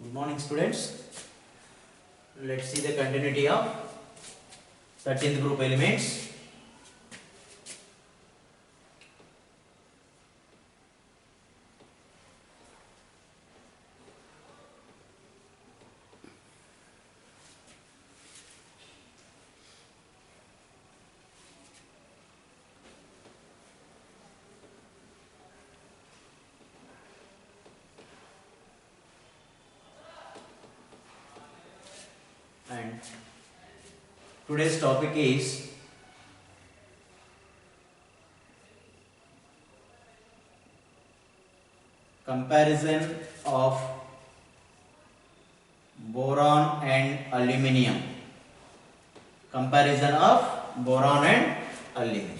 Good morning, students. Let's see the continuity of 13th group elements. And today's topic is comparison of boron and aluminium. Comparison of boron and aluminium.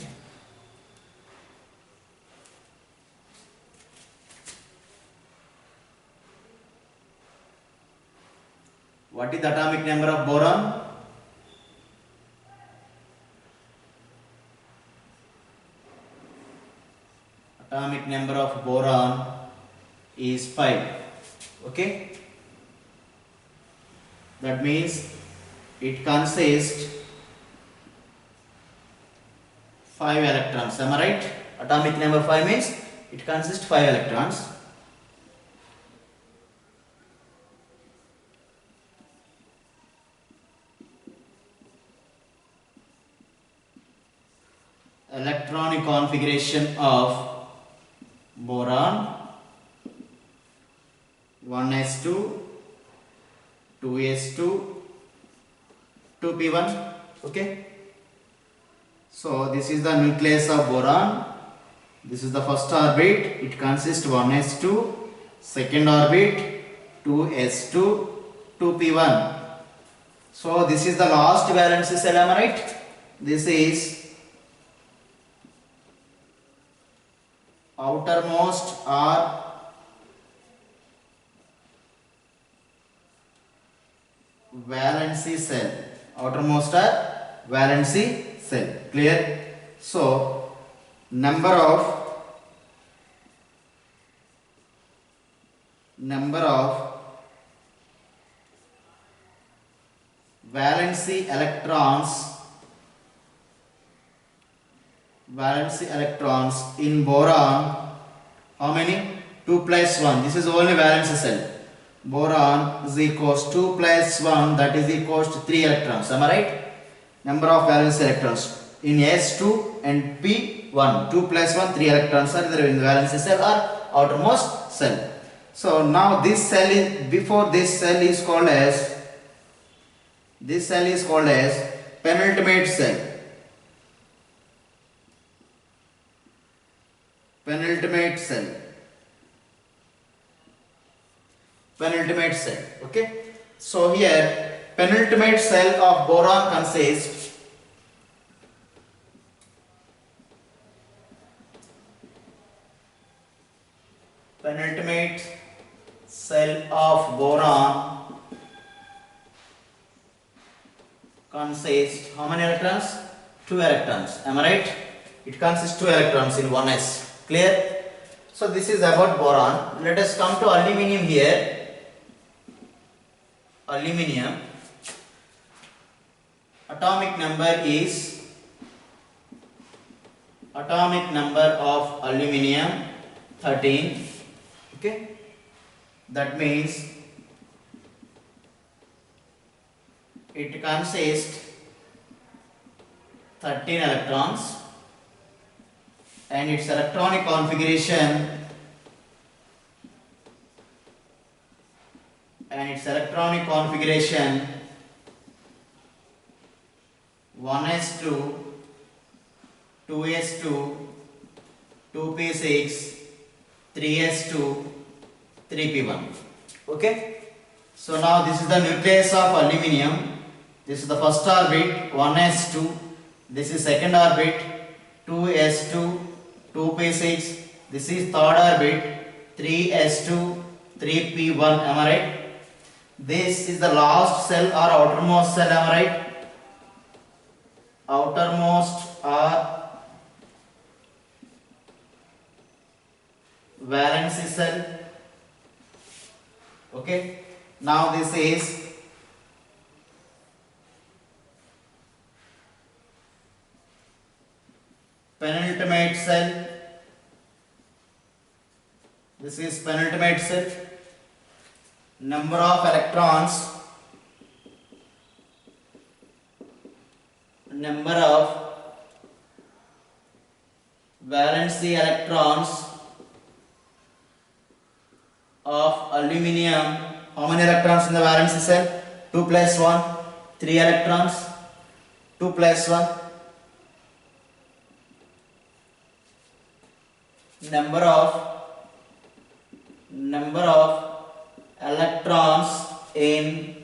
What is the atomic number of boron? Atomic number of boron is 5. Okay? That means it consists 5 electrons. Am I right? Atomic number 5 means it consists 5 electrons. Electronic configuration of boron 1s2, 2s2, 2p1. Okay. So this is the nucleus of boron. This is the first orbit. It consists 1s2, second orbit 2s2, 2p1. So this is the last valence cell. Am I right? This is outermost or valency cell. Outermost or valency cell. Clear? So number of valency electrons in boron, how many? 2 plus 1. This is only valence cell. Boron is equals 2 plus 1, that is equals to 3 electrons. Am I right? Number of valence electrons in S2 and P1. 2 plus 1, 3 electrons are either in the valence cell or outermost cell. So now this cell is, before this cell is called as penultimate cell. Penultimate cell. Okay. So here penultimate cell of boron consists how many electrons? 2 electrons. Am I right? It consists 2 electrons in 1s. Clear? So this is about boron. Let us come to aluminium here. Aluminium. Atomic number of aluminium 13. Okay. That means it consists 13 electrons and its electronic configuration 1s2, 2s2, 2p6, 3s2, 3p1. Okay. So now this is the nucleus of aluminium. This is the first orbit 1s2. This is second orbit 2s2, 2p6. This is third orbit 3s2, 3p1. Am I right? This is the last cell or outermost cell. Am I right? Outermost or valency cell. Okay. Now this is penultimate cell. This is penultimate cell. Number of electrons, number of valency electrons of aluminium. How many electrons in the valency cell? 2 plus 1, 3 electrons. 2 plus 1. Number of electrons in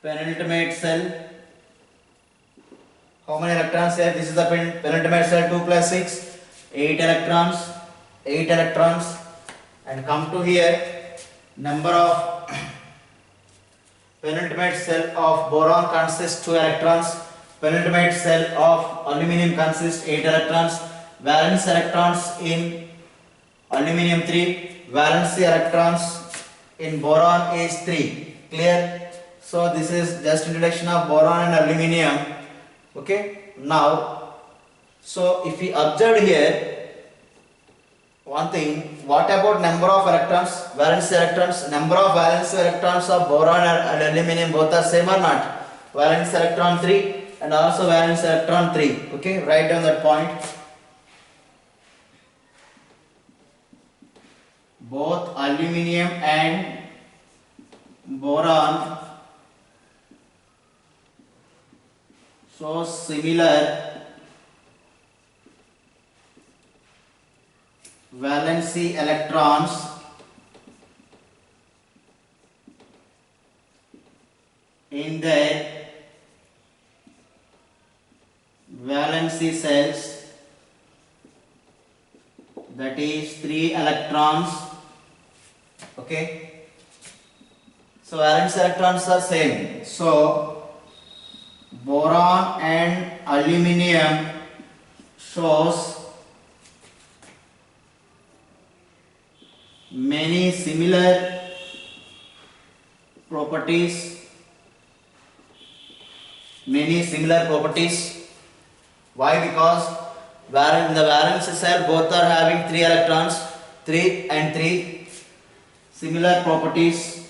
penultimate cell. How many electrons here? This is the penultimate cell. 2 plus 6, 8 electrons. 8 electrons. And come to here, number of penultimate cell of boron consists 2 electrons. Penultimate cell of aluminium consists 8 electrons. Valence electrons in aluminium 3. Valence electrons in boron is 3. Clear? So this is just introduction of boron and aluminium. Okay. Now, so if we observe here one thing, what about number of electrons? Valence electrons. Number of valence electrons of boron and aluminium both are same or not? Valence electron 3 and also valence electron 3. Okay, write down that point. Both aluminium and boron show similar valency electrons in their valency cells, that is 3 electrons. Okay, so valence electrons are same. So boron and aluminium shows many similar properties. Why? Because in the valence cell both are having 3 electrons, 3 and 3, similar properties.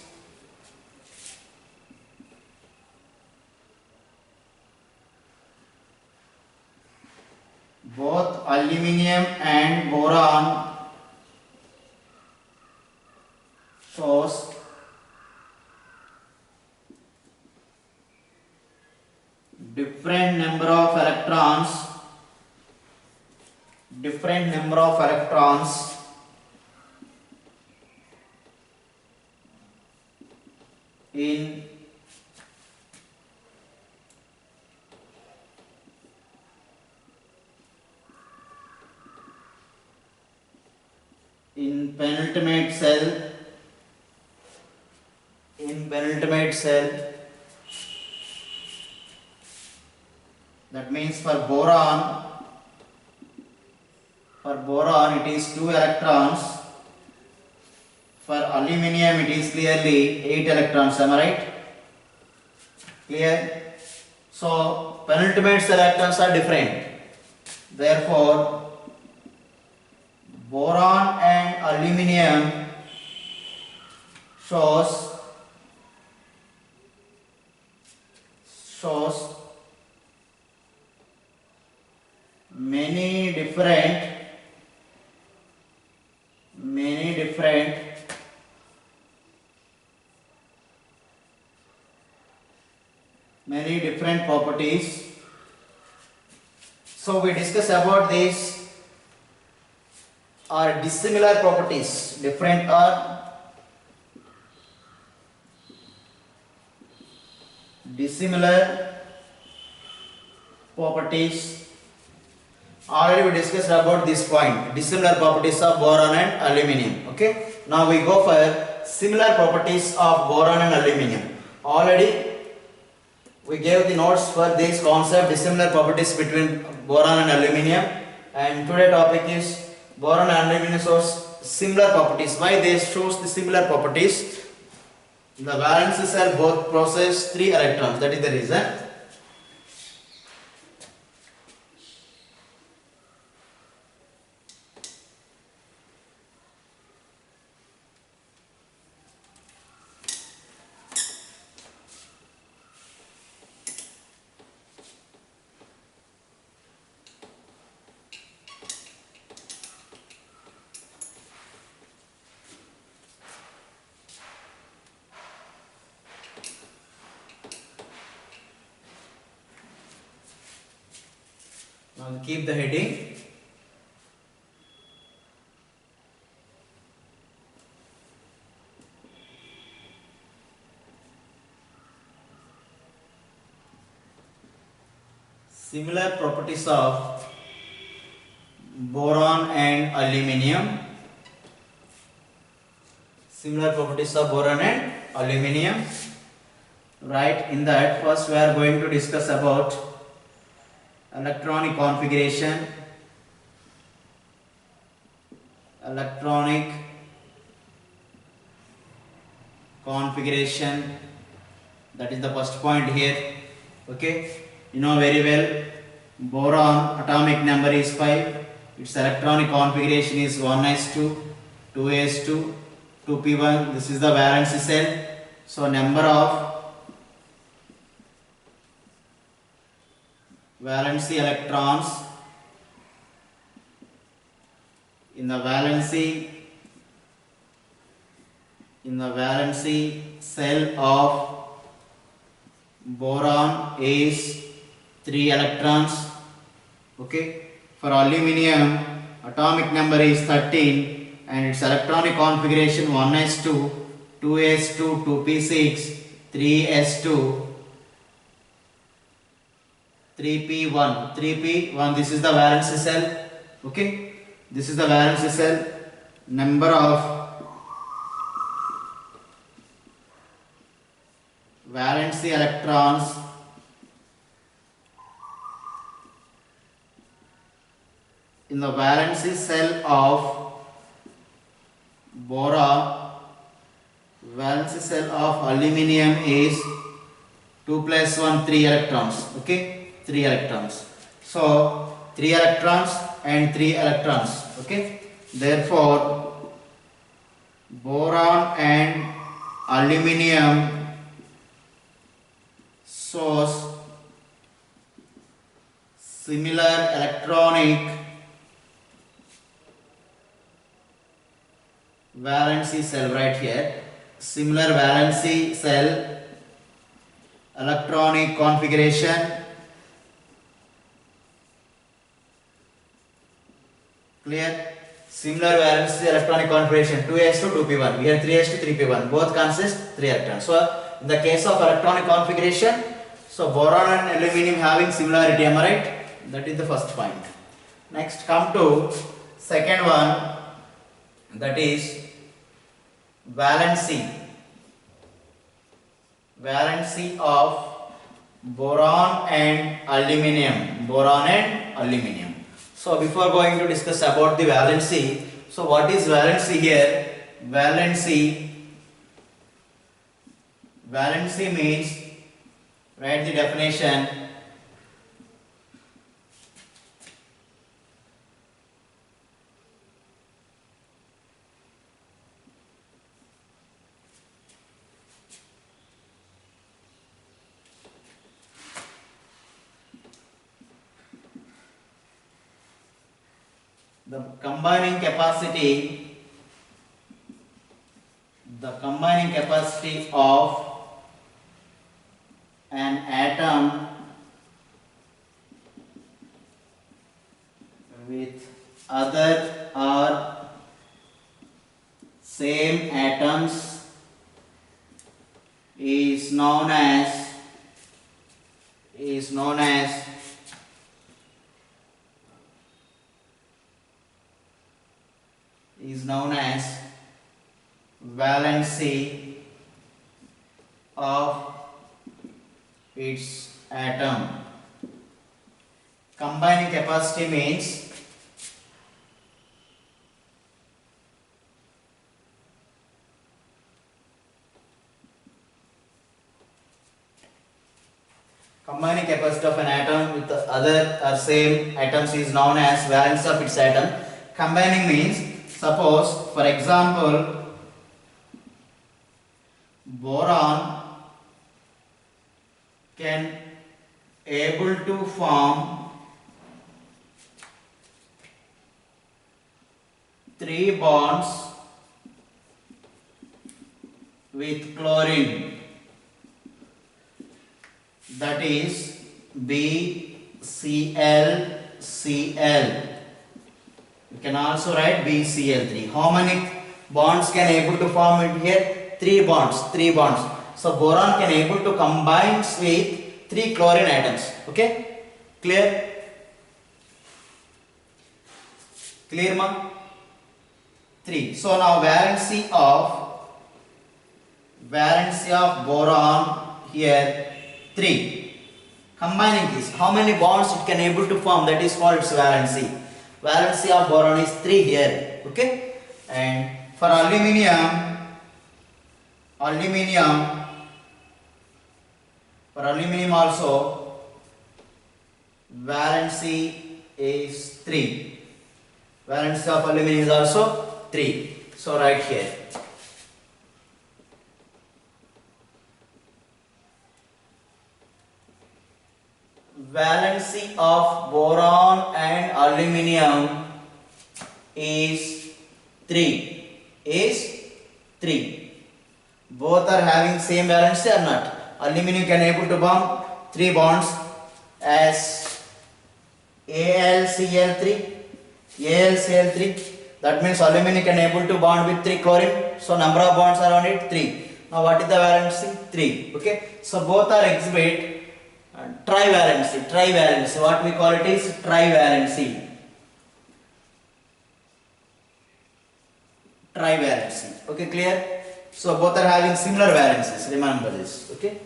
Both aluminium and boron shows different number of electrons in penultimate cell. That means for boron it is 2 electrons. For aluminium it is clearly 8 electrons. Am I right? Clear? So penultimate cell electrons are different. Therefore boron and aluminium shows many different properties. So we discuss about these are dissimilar properties, different or dissimilar properties. Already we discussed about this point, dissimilar properties of boron and aluminium. Okay, now we go for similar properties of boron and aluminium. Already we gave the notes for this concept, dissimilar properties between boron and aluminium, and today topic is Boron and aluminum shows similar properties. Why they shows the similar properties? In the valence cell both possess 3 electrons. That is the reason. Now keep the heading. Similar properties of boron and aluminium. Similar properties of boron and aluminium. Right, in that first we are going to discuss about electronic configuration. Electronic configuration, that is the first point here. Okay, you know very well, boron atomic number is 5, its electronic configuration is 1s2, 2s2, 2p1. This is the valence cell. So number of valence electrons in the valence cell of boron is 3 electrons. Okay, for aluminium atomic number is 13 and its electronic configuration 1s2, 2s2, 2p6, 3s2, 3p1. This is the valence cell. Okay, this is the valence cell. Number of valence electrons in the valence cell of boron, valence cell of aluminium is 2 plus 1, 3 electrons. Okay, 3 electrons. So 3 electrons and 3 electrons. Okay, therefore boron and aluminium shows similar electronic valency cell. Right here, similar valency cell electronic configuration. Clear? Similar valence electronic configuration 2s2, 2p1. We have 3s2, 3p1. Both consist 3 electrons. So in the case of electronic configuration, so boron and aluminum having similarity. Am I right? That is the first point. Next, come to second one, that is valency. Valency of boron and aluminium. Boron and aluminium. So before going to discuss about the valency, so what is valency here? Valency means, write the definition. The combining capacity of an atom with other or same atoms is known as valency of its atom. Combining capacity means Combining capacity of an atom with the other or same atoms is known as valence of its atom. Combining means, suppose for example, boron can able to form 3 bonds with chlorine, that is BClCl. You can also write BCl3. How many bonds can able to form it here? 3 bonds. 3 bonds. So boron can able to combine with 3 chlorine atoms. Okay? Clear? Clear, ma? 3. So now valency of boron here 3. Combining this, how many bonds it can able to form? That is called its valency. Valency of boron is 3 here. Okay? And for aluminium also valency is 3. Valency of aluminium is also 3. So right here. Valency of boron and aluminium is 3. Both are having same valency or not? Aluminium can able to form 3 bonds as AlCl3. That means aluminium can able to bond with 3 chlorine. So number of bonds around it 3. Now what is the valency? 3. Okay. So both are exhibit trivalency. What we call it is trivalency. Okay, clear? So both are having similar valencies. Remember this. Okay.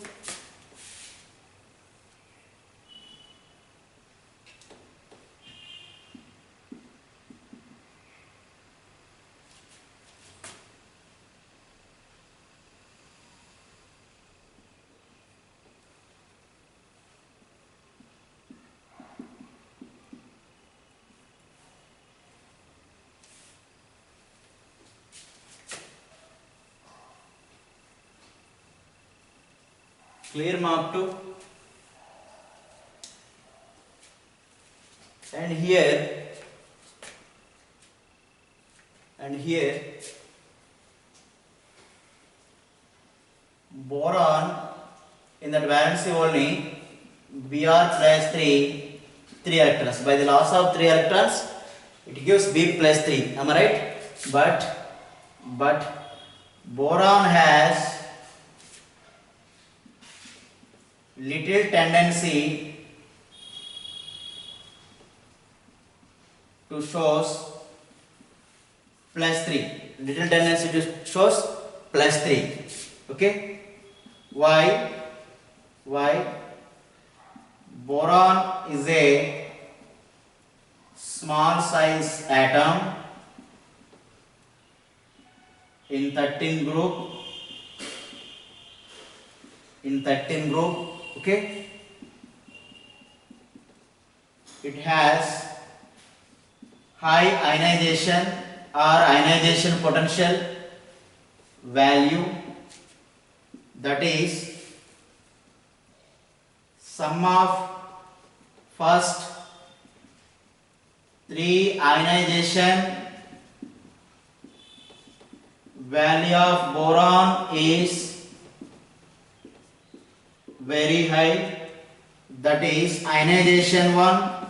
Clear, mark 2? And here boron in that valency only Br plus 3 electrons. By the loss of 3 electrons it gives B plus 3. Am I right? But boron has little tendency to shows plus 3. Little tendency to shows plus 3. Okay? Why? Boron is a small size atom in 13 group. Okay? It has high ionization or ionization potential value, that is sum of first 3 ionization value of boron is very high, that is ionization 1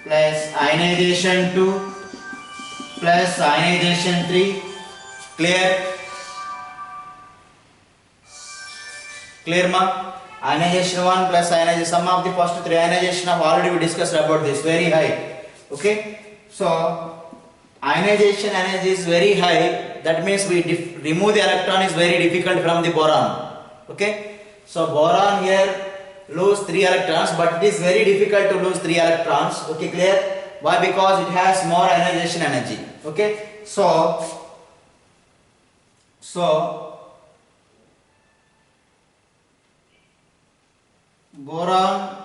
plus ionization 2 plus ionization 3. Clear, ma? Ionization 1 plus ionization, sum of the first 3 ionization of already we discussed about this, very high. Okay, so ionization energy is very high, that means we remove the electron is very difficult from the boron. Okay, so boron here lose 3 electrons, but it is very difficult to lose 3 electrons. Okay, clear? Why? Because it has more ionization energy. Okay, so boron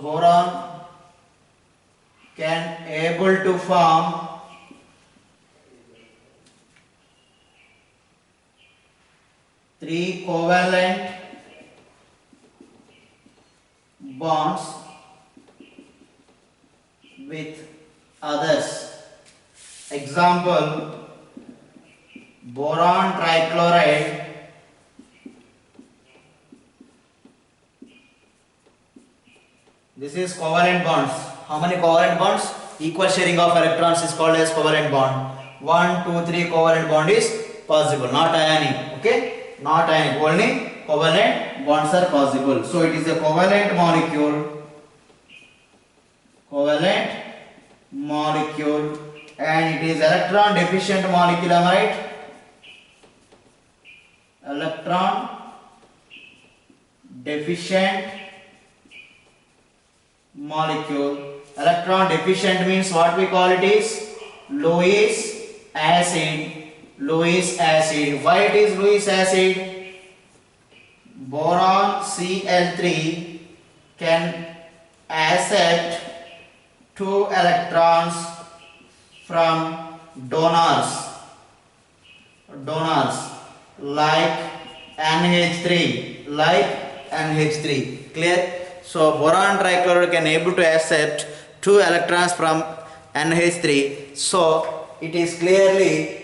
boron can able to form three covalent bonds with others. Example, boron trichloride this is covalent bonds. How many covalent bonds? Equal sharing of electrons is called as covalent bond. 1, 2, 3 covalent bond is possible, not ionic. Okay, not ionic, only covalent bonds are possible. So it is a covalent molecule, and it is electron deficient molecule. Am I right? Electron deficient molecule. Electron deficient means what we call it is Lewis acid. Why it is Lewis acid? Boron Cl3 can accept 2 electrons from donors like NH3. Clear? So boron trichloride can able to accept 2 electrons from NH3. So it is clearly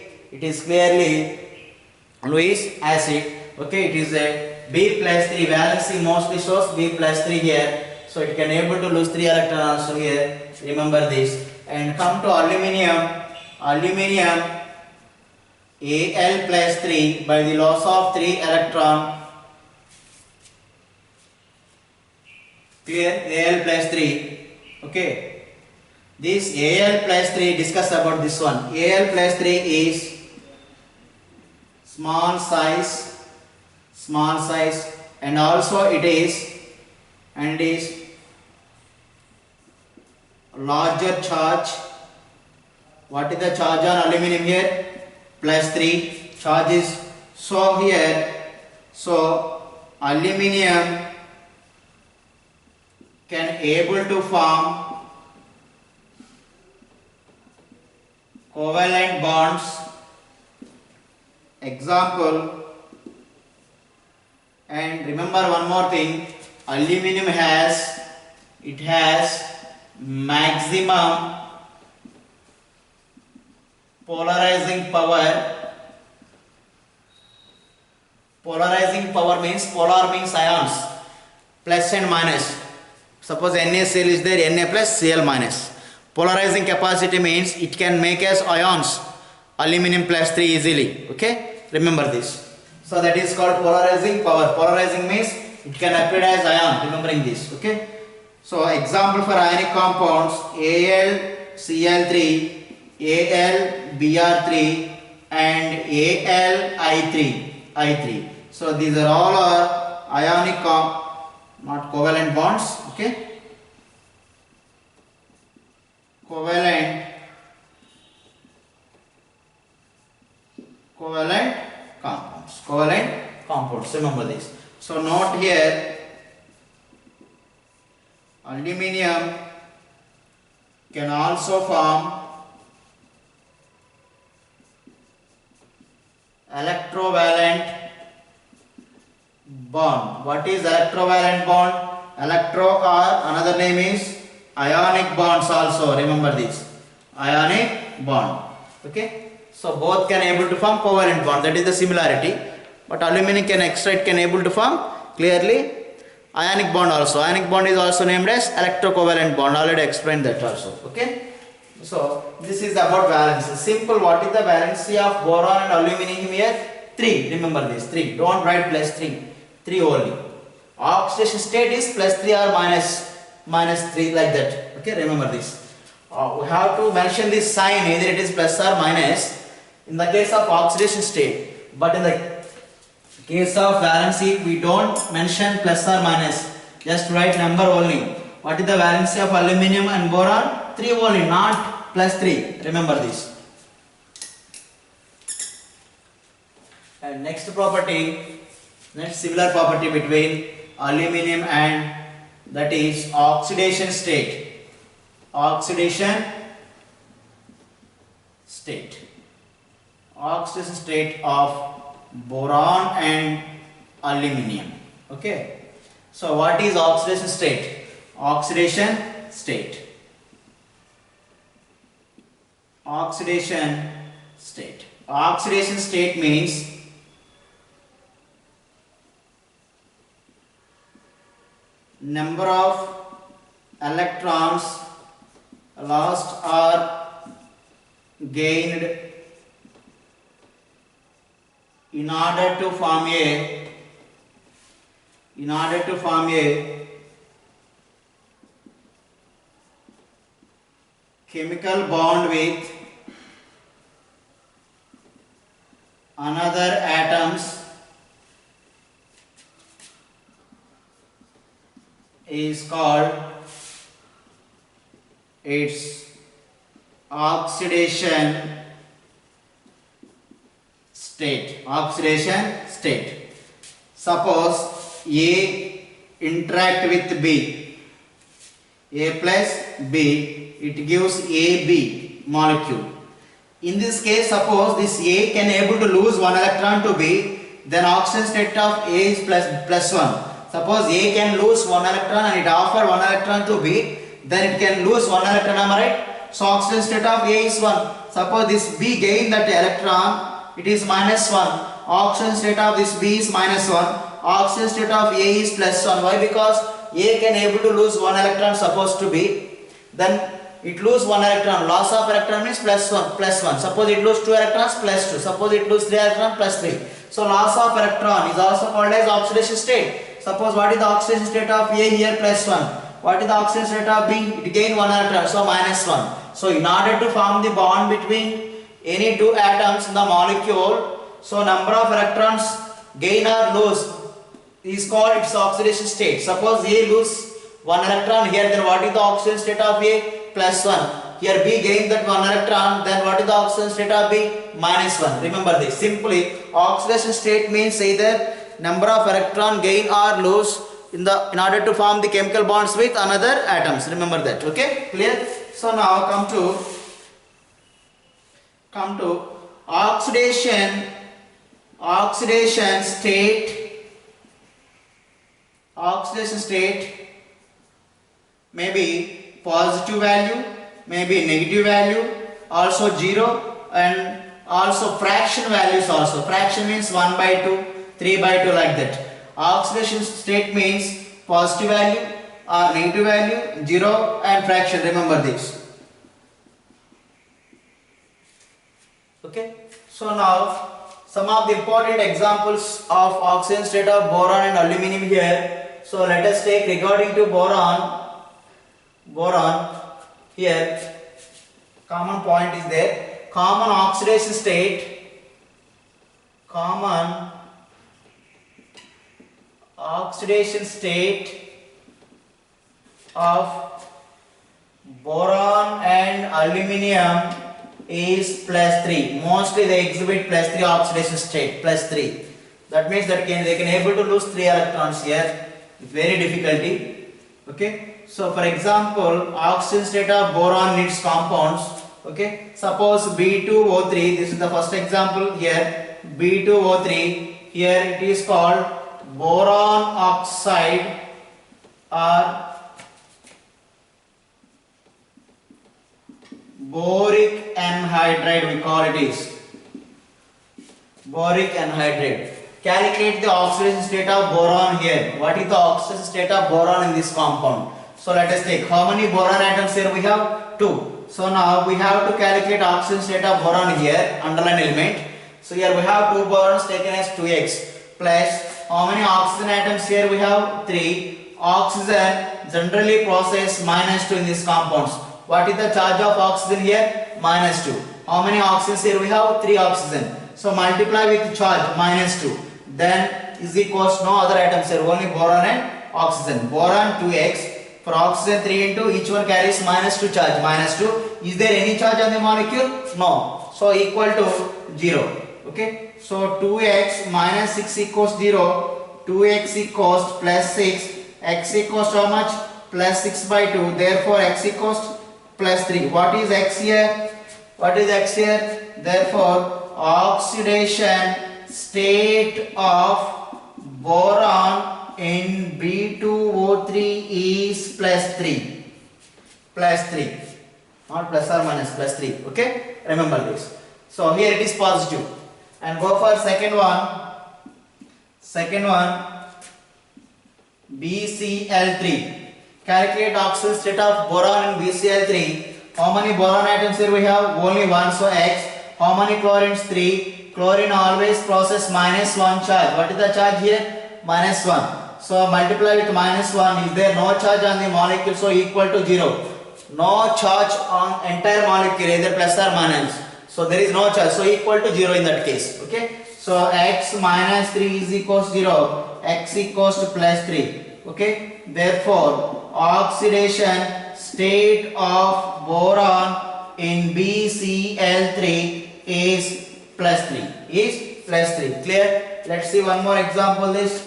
Lewis acid. Okay, it is a B plus 3 valency mostly shows B plus 3 here. So it can able to lose 3 electrons also here. Remember this. And come to aluminium. Al plus 3 by the loss of 3 electron. Clear? Al plus 3. Okay. This Al plus 3, discuss about this one. Al plus 3 is small size, and also it is larger charge. What is the charge on aluminum here? Plus 3 charge is so here. So aluminum can able to form covalent bonds. Example, and remember one more thing, aluminum has maximum polarizing power. Polarizing power means polar means ions, plus and minus. Suppose NaCl is there, Na plus Cl minus. Polarizing capacity means it can make as ions, aluminum plus 3 easily. Okay, remember this. So that is called polarizing power. Polarizing means it can appear as ion, remembering this. Okay. So example for ionic compounds, AlCl3, AlBr3 and AlI3. So these are all ionic not covalent bonds. Okay. Covalent compounds. Remember this. So note here, aluminium can also form electrovalent bond. What is electrovalent bond? Electro or another name is ionic bonds also. Remember this. Ionic bond. Okay. So both can able to form covalent bond. That is the similarity. But aluminum can able to form clearly ionic bond also. Ionic bond is also named as electrocovalent bond. Already explained that also. Okay. So this is about valency. Simple. What is the valency of boron and aluminum here? 3. Remember this. 3. Don't write plus 3. 3 only. Oxidation state is plus 3 or minus 3 like that. Okay. Remember this. We have to mention this sign, either it is plus or minus in the case of oxidation state. But in the case of valency, we don't mention plus or minus. Just write number only. What is the valency of aluminum and boron? 3 only, not plus 3. Remember this. And next property, next similar property between aluminum and, that is oxidation state. Oxidation state. Oxidation state of boron and aluminum. Okay. So what is oxidation state? Oxidation state. Oxidation state. Oxidation state means number of electrons lost or gained in order to form a chemical bond with another atoms is called its oxidation state. Oxidation state. Suppose A interact with B, A plus B, it gives AB molecule. In this case, suppose this A can able to lose one electron to B, then oxidation state of A is plus 1. Suppose A can lose one electron and it offer one electron to B, then it can lose one electron, am I right? So oxidation state of A is 1. Suppose this B gain that electron, it is minus 1. Oxidation state of this B is minus 1. Oxidation state of A is plus 1. Why? Because A can able to lose one electron supposed to be, then it lose one electron. Loss of electron means plus 1. Suppose it lose 2 electrons, plus 2. Suppose it lose 3 electrons, plus 3. So loss of electron is also called as oxidation state. Suppose what is the oxidation state of A here? Plus 1. What is the oxidation state of B? It gain 1 electron, so minus 1. So in order to form the bond between any two atoms in the molecule, so number of electrons gain or lose is called its oxidation state. Suppose A lose 1 electron here, then what is the oxidation state of A? Plus 1. Here B gain that 1 electron, then what is the oxidation state of B? Minus 1. Remember this. Simply, oxidation state means either number of electron gain or lose in order to form the chemical bonds with another atoms. Remember that. Okay, clear? So now come to oxidation state. Oxidation state may be positive value, may be negative value, also 0, and also fraction values also. Fraction means 1 by 2, 3 by 2, like that. Oxidation state means positive value or negative value, 0 and fraction. Remember this. Okay. So now some of the important examples of oxidation state of boron and aluminum here. So let us take regarding to boron here. Common point is there. Common oxidation state. Common oxidation state of boron and aluminum is plus 3. Mostly they exhibit plus 3 oxidation state, plus 3. That means that they can able to lose 3 electrons here with very difficulty. Okay. So for example, oxidation state of boron needs compounds. Okay. Suppose B2O3, this is the first example here. B2O3, here it is called boron oxide or boric anhydride, we call it is boric anhydride. Calculate the oxidation state of boron here. What is the oxidation state of boron in this compound? So let us take how many boron atoms here we have? 2. So now we have to calculate oxidation state of boron here, underline element. So here we have 2 borons taken as 2x plus how many oxygen atoms here we have? 3. Oxygen generally process -2 in these compounds. What is the charge of oxygen here? -2. How many oxygens here we have? 3 oxygen. So multiply with charge -2. Then is equals no other atoms here, only boron and oxygen. Boron 2x, for oxygen 3 into each one carries -2 charge, -2. Is there any charge on the molecule? No. So equal to 0. Okay. So 2x minus 6 equals 0. 2x equals plus 6. X equals to how much? Plus 6 by 2. Therefore x equals plus 3. What is x here? What is x here? Therefore oxidation state of boron in B2O3 is plus 3. Plus 3. Not plus or minus, plus 3. Okay? Remember this. So here it is positive. And go for second one. Second one, BCl3. Calculate oxidation state of boron in BCl3. How many boron atoms here we have? Only one, so X. How many chlorines? 3. Chlorine always possesses -1 charge. What is the charge here? -1. So multiply with -1. Is there no charge on the molecule? So equal to 0. No charge on entire molecule, either plus or minus. So there is no charge. So equal to 0 in that case. Okay. So x minus 3 is equals to 0. X equals to plus 3. Okay. Therefore oxidation state of boron in BCl3 is plus 3. Is plus 3. Clear? Let's see one more example. This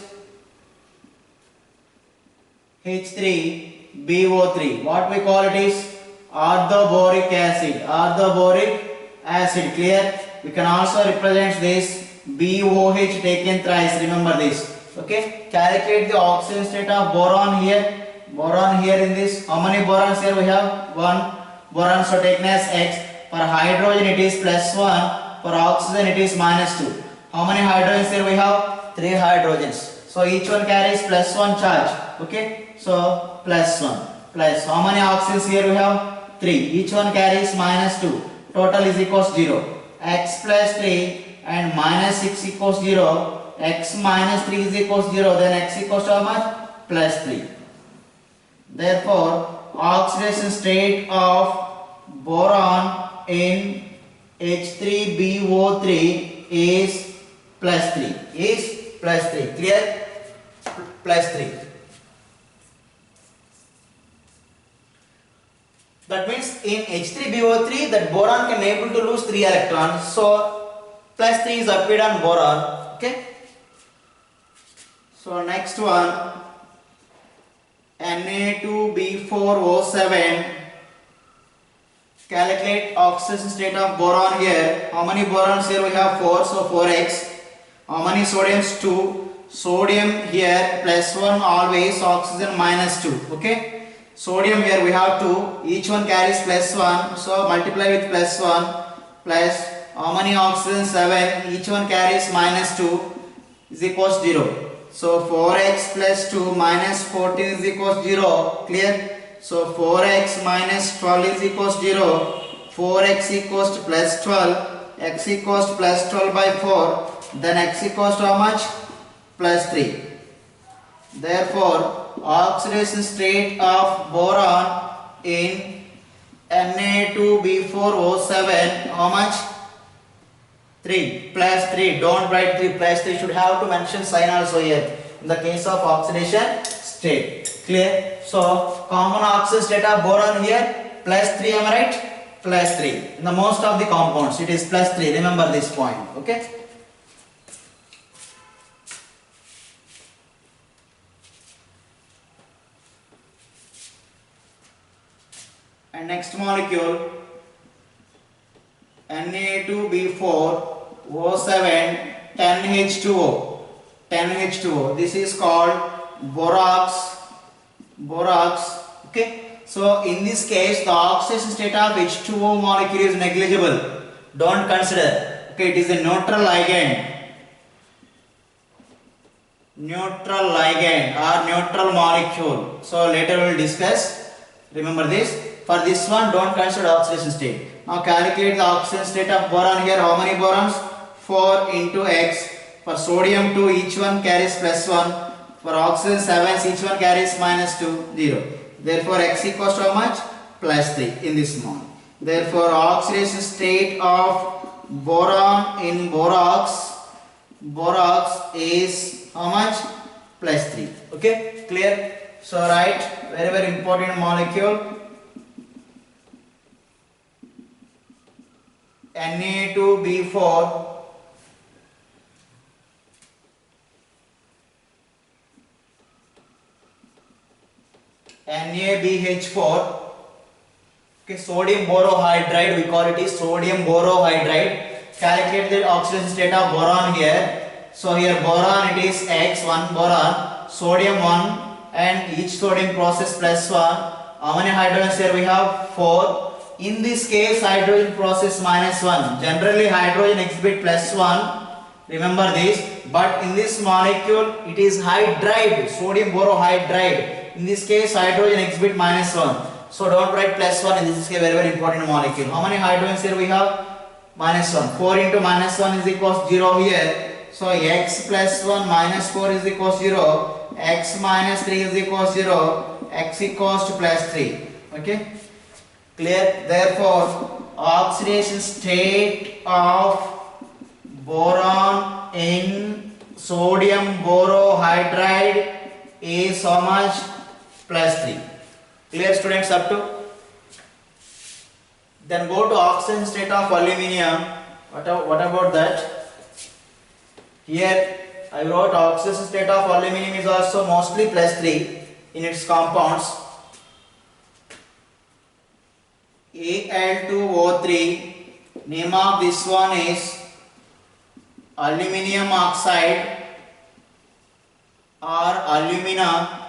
H3BO3. What we call it is orthoboric acid. Orthoboric acid. Clear? We can also represent this BOH taken thrice. Remember this. Okay. Calculate the oxidation state of boron here. Boron here in this. How many borons here we have? 1 boron. So taken as X. For hydrogen it is plus 1. For oxygen it is minus 2. How many hydrogens here we have? 3 hydrogens. So each one carries plus 1 charge. Okay. So plus 1. Plus how many oxygens here we have? 3. Each one carries minus 2. Total is equals 0. X plus 3 and minus 6 equals 0. X minus 3 is equals 0. Then x equals to how much? Plus 3. Therefore oxidation state of boron in H3BO3 is plus 3. Is plus 3. Clear? Plus 3. That means in H3BO3 that boron can able to lose 3 electrons. So plus 3 is appeared on boron. Okay. So next one, Na2B4O7. Calculate oxidation state of boron here. How many borons here we have? 4. So 4x. How many sodiums? 2. Sodium here plus 1 always. Oxygen minus 2. Okay. Sodium here we have 2. Each one carries plus 1. So multiply with plus 1. Plus how many oxygen? 7. Each one carries minus 2 is equals 0. So 4x plus 2 minus 14 is equals 0. Clear? So 4x minus 12 is equals 0. 4x equals to plus 12. X equals to plus 12 by 4. Then x equals to how much? Plus 3. Therefore oxidation state of boron in Na2B4O7, how much? 3. Plus 3. Don't write 3. Plus 3. Should have to mention sign also here in the case of oxidation state. Clear? So common oxidation state of boron here plus 3. Am I right? Plus 3. In the most of the compounds it is plus 3. Remember this point. Okay. And next molecule Na2B4O7 10H2O. 10H2O. This is called borax. Okay. So in this case the oxidation state of H2O molecule is negligible. Don't consider. Okay. It is a neutral ligand. Neutral ligand or neutral molecule. So later we will discuss. Remember this. For this one, don't consider oxidation state. Now calculate the oxidation state of boron here. How many borons? 4 into X. For sodium 2, each one carries plus 1. For oxygen 7, each one carries minus 2, 0. Therefore X equals to how much? Plus 3 in this one. Therefore oxidation state of boron in borax is how much? Plus 3. Okay, clear? So write very important molecule. Na2B4 NaBH4. Okay, sodium borohydride, we call it is sodium borohydride. Calculate the oxidation state of boron here. So here boron it is X, 1 boron, sodium 1, and each sodium process plus 1. How many hydrogens here we have? 4. In this case hydrogen process minus 1. Generally hydrogen exhibit plus 1. Remember this. But in this molecule it is hydride, sodium borohydride. In this case hydrogen exhibit minus 1. So don't write plus 1 in this is a very important molecule. How many hydrogens here we have? Minus 1. 4 into minus 1 is equals 0 here. So x plus 1 minus 4 is equals 0. X minus 3 is equals 0. X equals to plus 3. Okay. Clear? Therefore, oxidation state of boron in sodium borohydride is how much? Plus 3. Clear, students, up to? Then go to oxidation state of aluminium. What about that? Here I wrote oxidation state of aluminium is also mostly plus 3 in its compounds. Al2O3, name of this one is aluminium oxide or alumina.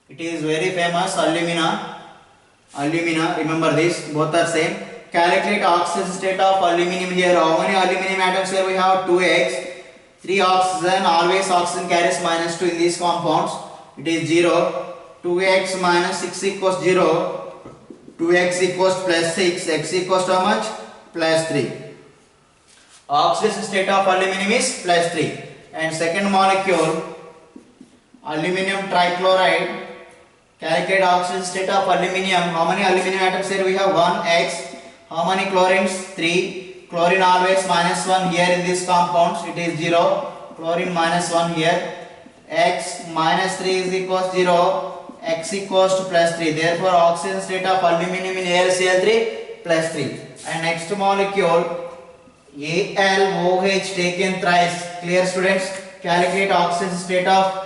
It is very famous, alumina, remember this, both are same. Calculate oxidation state of aluminium here. How many aluminium atoms here we have? 2x, 3 oxygen, always oxygen carries minus 2 in these compounds. It is 0, 2x minus 6 equals 0. 2x equals plus 6, x equals to how much? Plus 3. Oxidation state of aluminium is plus 3. And second molecule, aluminium trichloride. Calculate oxidation state of aluminium. How many aluminium atoms here we have? 1x. How many chlorines? 3. Chlorine always minus 1 here in these compounds. It is 0. Chlorine minus 1 here. X minus 3 is equals 0. X equals to plus 3. Therefore, oxidation state of aluminium in AlCl3 plus 3. And next molecule, AlOH taken thrice. Clear, students? Calculate oxidation state of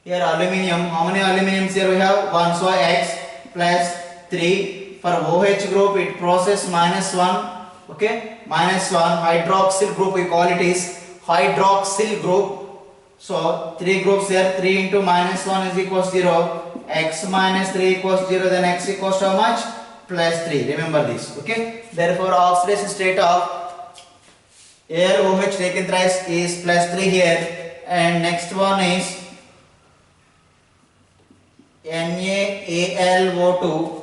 here aluminium. How many aluminiums here we have? 1. So X plus 3. For OH group it process minus 1. Okay, minus 1. Hydroxyl group we call it is hydroxyl group. So 3 groups here. 3 into minus 1 is equals 0. X minus 3 equals 0. Then X equals to how much? Plus 3. Remember this. Okay. Therefore, oxidation state of AlOH taken thrice is plus 3 here. And next one is NaAlO2.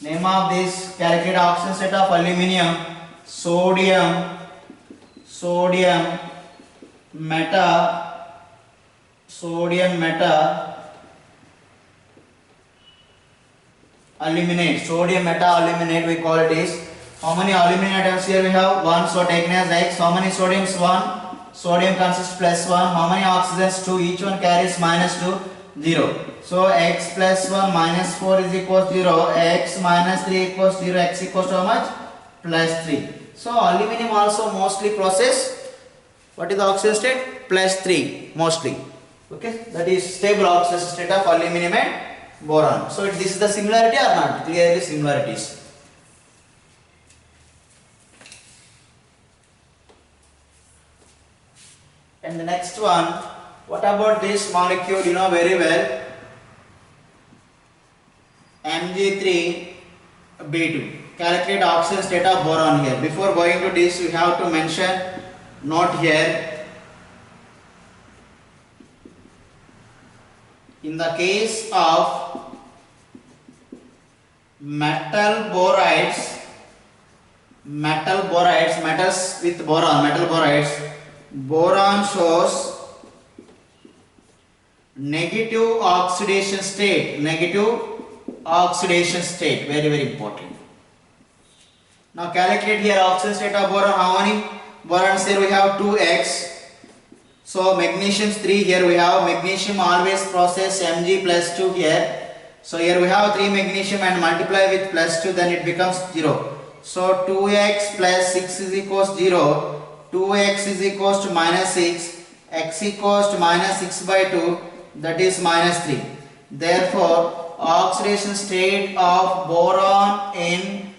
Name of this, calculate oxidation state of aluminium, sodium meta aluminate. Sodium meta aluminate we call it is. How many aluminum atoms here we have? 1. So taken as X. How many sodiums? 1. Sodium consists plus 1. How many oxygens? 2. Each one carries minus 2. 0. So x plus 1 minus 4 is equals 0. X minus 3 equals 0. X equals to how much? Plus 3. So aluminum also mostly process. What is the oxidation state? Plus 3 mostly. Okay, that is stable oxidation state of aluminum and boron. So this is the similarity or not? Clearly similarities. And the next one, what about this molecule? You know very well, Mg3b2. Calculate oxidation state of boron here. Before going to this, we have to mention note here. In the case of metals with boron, boron shows negative oxidation state, very very important. Now calculate here oxidation state of boron. How many borons here we have? 2x. So magnesium 3 here we have. Magnesium always process Mg plus 2 here. So here we have 3 magnesium and multiply with plus 2, then it becomes 0. So 2x plus 6 is equals 0. 2x is equals to minus 6. X equals to minus 6 by 2, that is minus 3. Therefore oxidation state of boron in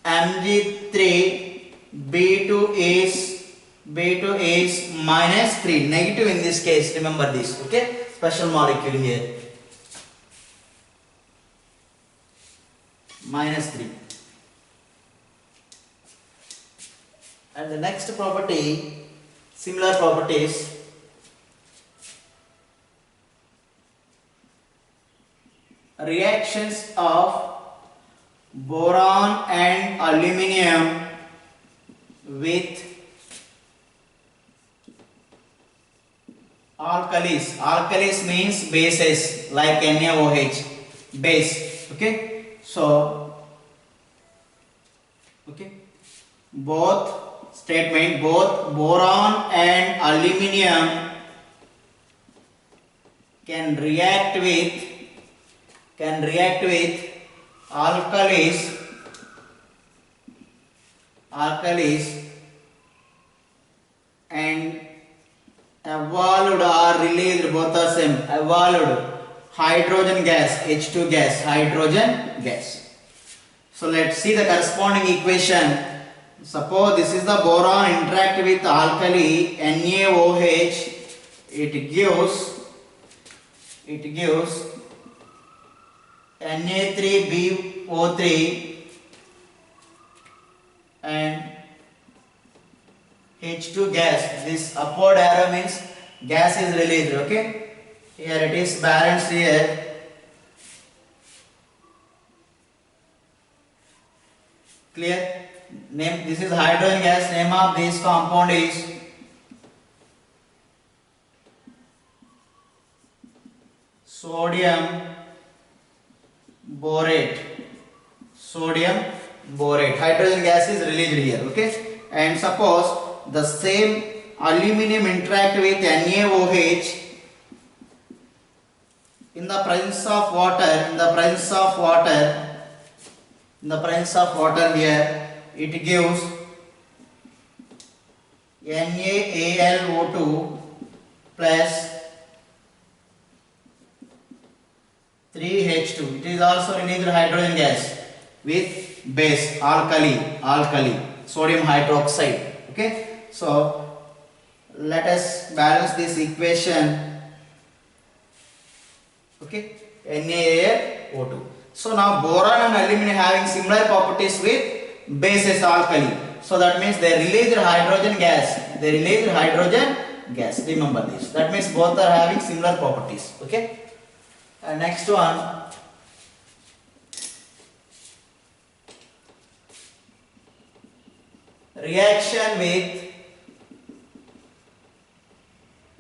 Mg3 B2 is -3, negative in this case. Remember this, okay? Special molecule here, -3. And the next property, similar properties. Reactions of boron and aluminium with alkalis. Alkalis means bases like NaOH, base. Okay, so both boron and aluminium can react with alkalis and evolved or released, both are same, evolved hydrogen gas, H2 gas, hydrogen gas. So let's see the corresponding equation. Suppose this is the boron interact with alkali NaOH, it gives Na3BO3 and H2 gas. This upward arrow means gas is released, okay? Here it is balanced here. Clear? Name, this is hydrogen gas. Name of this compound is sodium borate. Hydrogen gas is released here, okay? And suppose the same aluminium interact with NaOH in the presence of water, here it gives NaAlO2 plus 3H2. It is also released hydrogen gas with base alkali sodium hydroxide. Okay, so let us balance this equation. Okay, NaAlO2. So now boron and aluminum having similar properties with bases alkali. So that means they released hydrogen gas. Remember this. That means both are having similar properties. Okay. And next one. Reaction with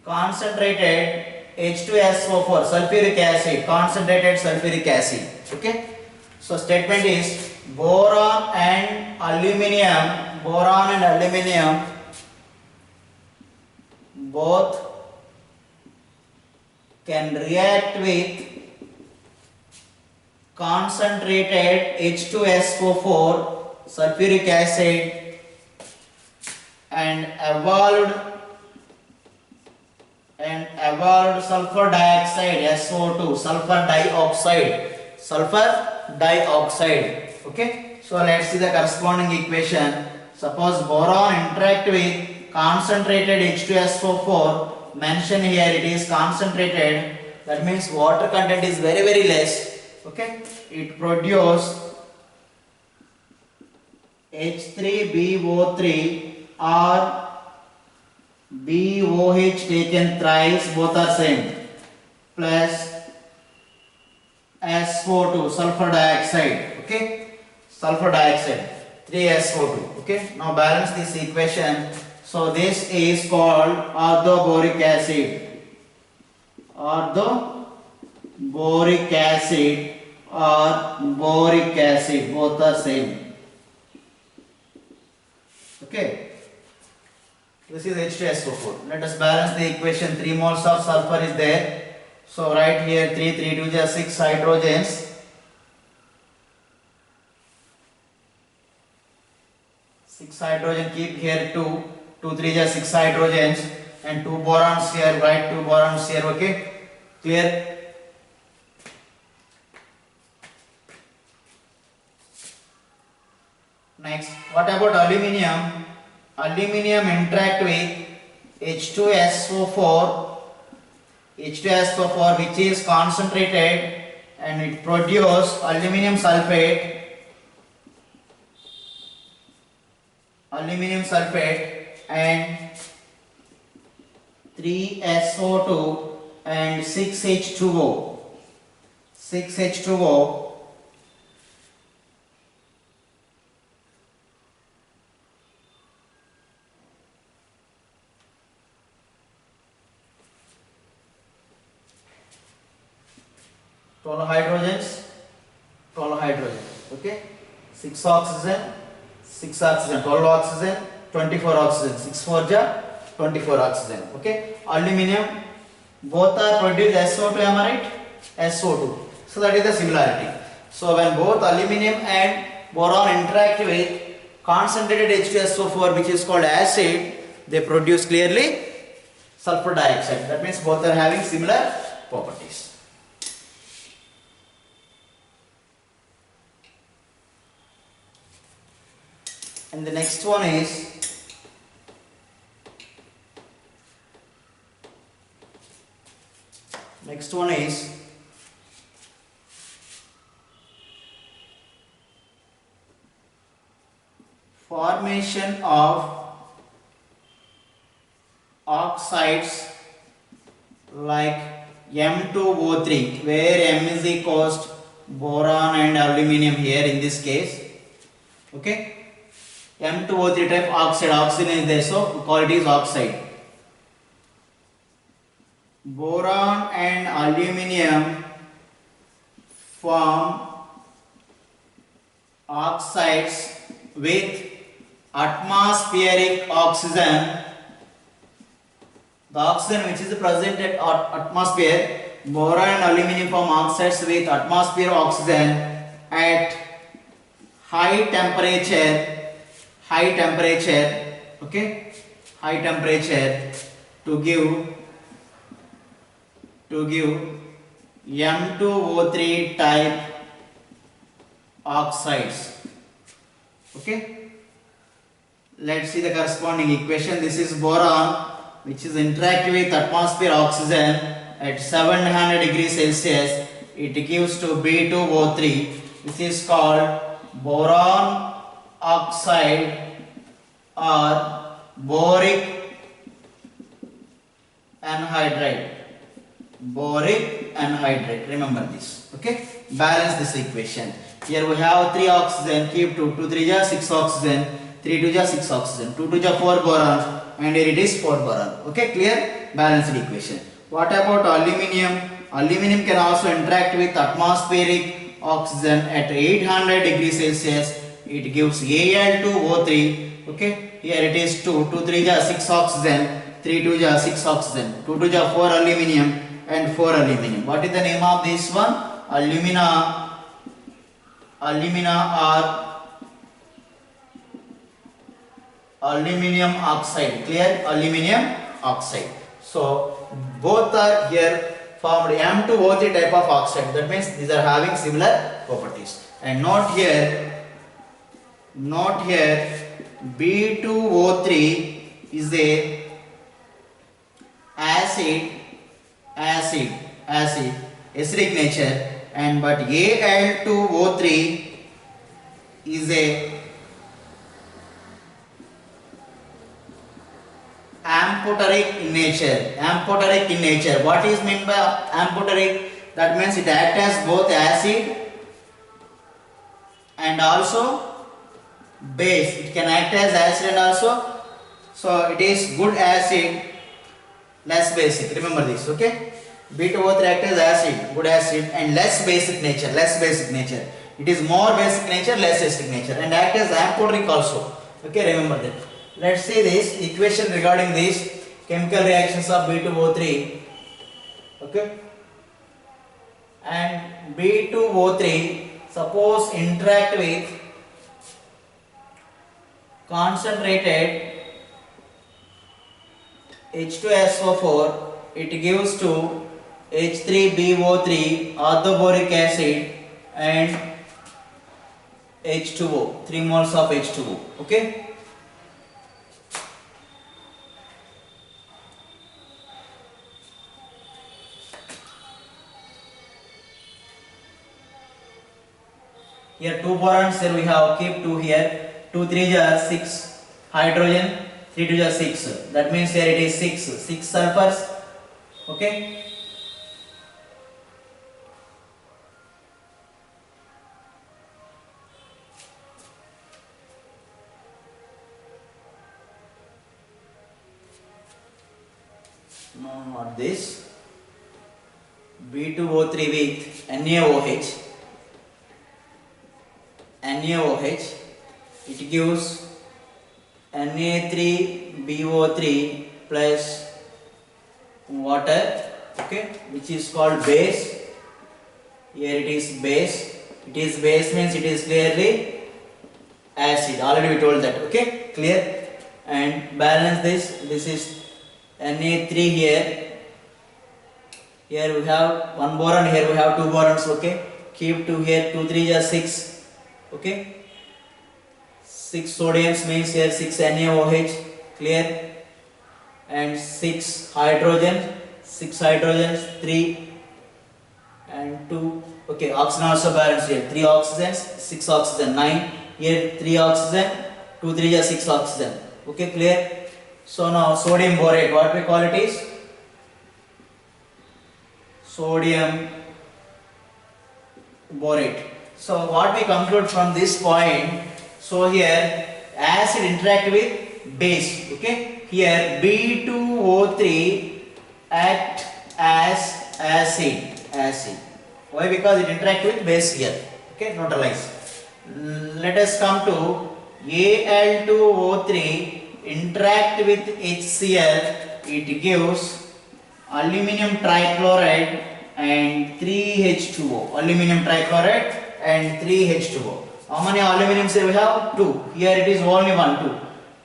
concentrated H2SO4 sulfuric acid, concentrated sulfuric acid. Okay. So statement is boron and aluminium both can react with concentrated H2SO4 sulfuric acid and evolved sulfur dioxide SO2, sulfur dioxide. Okay, so let's see the corresponding equation. Suppose boron interact with concentrated H2SO4, mentioned here it is concentrated, that means water content is very less. Okay, it produce H3BO3 or BOH taken thrice, both are same, plus SO2 sulfur dioxide. Okay, sulfur dioxide 3SO2. Okay, now balance this equation. So this is called orthoboric acid. Orthoboric acid or boric acid, both are same. Okay, this is H2SO4. Let us balance the equation. 3 moles of sulfur is there. So write here 3 2 just 6 hydrogens. 6 hydrogen, keep here 2 3 just 6 hydrogens and 2 borons here, write 2 borons here. Okay, clear? Next, what about aluminium? Aluminium interact with H2SO4, H2SO4 which is concentrated, and it produce aluminium sulfate, and 3SO2 and 6H2O. Twelve hydrogens, okay, 6 oxygen, 12 oxygen, 24 oxygen, 6 4 ja 24 oxygen, okay. Aluminium, both are produced SO2, am I right? SO2. So that is the similarity. So when both aluminium and boron interact with concentrated H2SO4 which is called acid, they produce clearly sulfur dioxide. That means both are having similar properties. And the next one is formation of oxides like M2O3, where M is equals boron and aluminium here in this case, okay. M2O3 type oxide, oxygen is there, so we call it is oxide. Boron and aluminium form oxides with atmospheric oxygen. The oxygen which is present at atmosphere, boron and aluminium form oxides with atmosphere oxygen at high temperature, okay, high temperature to give M2O3 type oxides, okay. Let's see the corresponding equation. This is boron which is interact with atmosphere oxygen at 700 degrees Celsius. It gives to B2O3. This is called boron oxide or boric anhydride. Remember this, okay. Balance this equation. Here we have 3 oxygen, keep 2 3 ja 6 oxygen, 3 2 ja 6 oxygen, 2 2 ja 4 boron, and here it is 4 boron, okay. Clear? Balanced equation. What about aluminium? Aluminium can also interact with atmospheric oxygen at 800 degrees Celsius. It gives Al2O3, okay. Here it is 2 3 ja 6 oxygen, 3 2 ja 6 oxygen, 2 2 ja 4 aluminium and 4 aluminium. What is the name of this one? Alumina or aluminium oxide. Clear? Aluminium oxide. So both are here formed M2O3 type of oxide. That means these are having similar properties. And note here B2O3 is a acidic nature, and but Al2O3 is a amphoteric in nature. What is meant by amphoteric? That means it acts as both acid and also base. It can act as acid and also, so it is good acid, less basic. Remember this, okay. B2O3 acts as acid, good acid, and less basic nature. It is more basic nature, less acidic nature, and act as amphoteric also, okay. Remember that. Let's see this equation regarding this chemical reactions of B2O3, okay. And B2O3 suppose interact with concentrated H2SO4, it gives to H3BO3 orthoboric acid and H2O, 3 moles of H2O. Okay. Here 2 borons, here we have keep 2 here. 2 3 are 6 hydrogen, 3 2 are 6. That means here it is 6 sulfurs. Okay. No, not this. B2O3 with NaOH. NaOH. It gives Na3BO3 plus water. Okay, which is called base. Here it is base. It is base means it is clearly acid. Already we told that. Okay, clear. And balance this. This is Na3 here. Here we have 1 boron. Here we have 2 borons. Okay, keep 2 here. 2 3 are 6. Okay, 6 sodiums means here 6 NaOH. Clear. And 6 hydrogen. 6 hydrogens, 3 and 2. Okay, oxygen also balance here. 3 oxygens, 6 oxygen, 9. Here 3 oxygen, 2 3 are 6 oxygen. Okay, clear. So now sodium borate, what we call it is sodium borate. So what we conclude from this point, so here acid interact with base. Okay, here B2O3 act as acid. Why? Because it interact with base here. Okay, neutralize. Let us come to Al2O3 interact with HCl. It gives aluminum trichloride and 3H2O. Aluminum trichloride and 3H2O. How many aluminums we have? 2. Here it is only 1,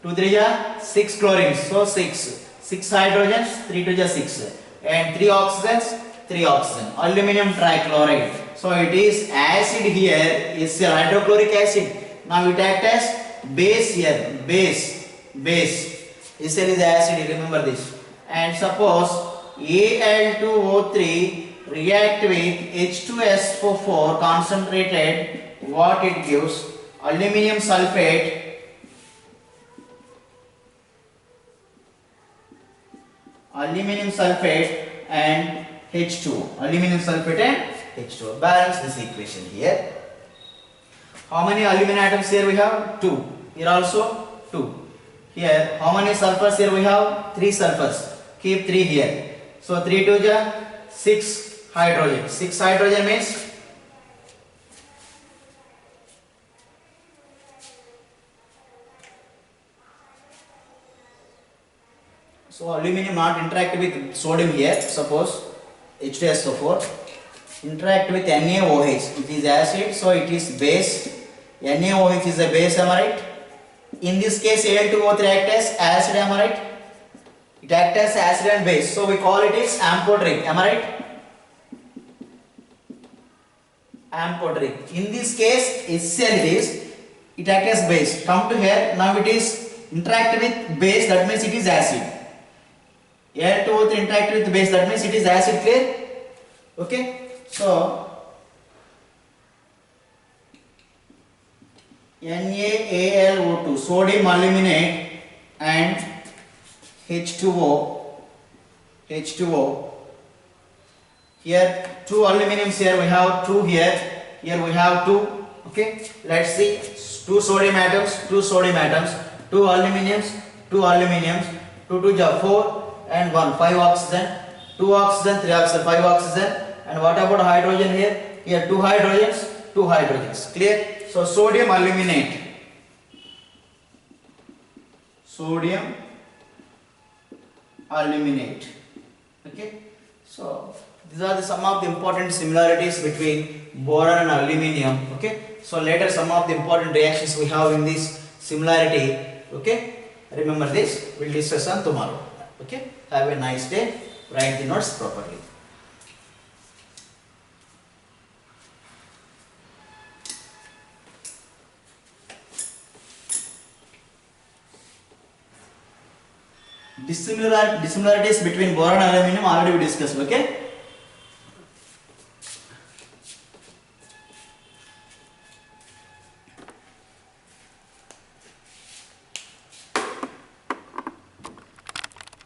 2. 2 3 are 6 chlorines. So 6. 6 hydrogens, 3 2 are 6. And 3 oxygens, 3 oxygen. Aluminum trichloride. So it is acid here, is hydrochloric acid. Now it acts as base here. Base. This is acid, remember this. And suppose Al2O3 react with H2SO4 concentrated, what it gives? Aluminum sulfate and H2O. Aluminum sulfate and H2O. Balance this equation here. How many aluminum atoms here we have? 2. Here also 2. Here how many sulfurs here we have? 3 sulfurs. Keep 3 here. So 3 2 ja 6 hydrogen. 6 hydrogen means so aluminum not interact with sodium here. Suppose H2SO4 interact with NaOH. It is acid, so it is base. NaOH is a base, am I right? In this case, Al2O3 act as acid, am I right? It acts as acid and base, so we call it is amphoteric, am I right? Amphoteric. In this case, HCl it acts as base. Come to here, now it is interact with base, that means it is acid. Al2O3 interact with base, that means it is acid, clear? Okay, so NaAlO2, sodium aluminate and H2O. Here 2 aluminums, here we have 2 here we have 2. Okay, let's see. 2 sodium atoms, 2 aluminiums, 2 2 ja 4 and 1, 5 oxygen, 2 oxygen, 3 oxygen, 5 oxygen. And what about hydrogen here? Here 2 hydrogens, clear? So sodium aluminate. Okay, so these are some of the important similarities between boron and aluminium. Okay, so later some of the important reactions we have in this similarity. Okay, remember this, we'll discuss on tomorrow. Okay, have a nice day, write the notes properly. Dissimilarities between boron and aluminum already we discussed. Okay.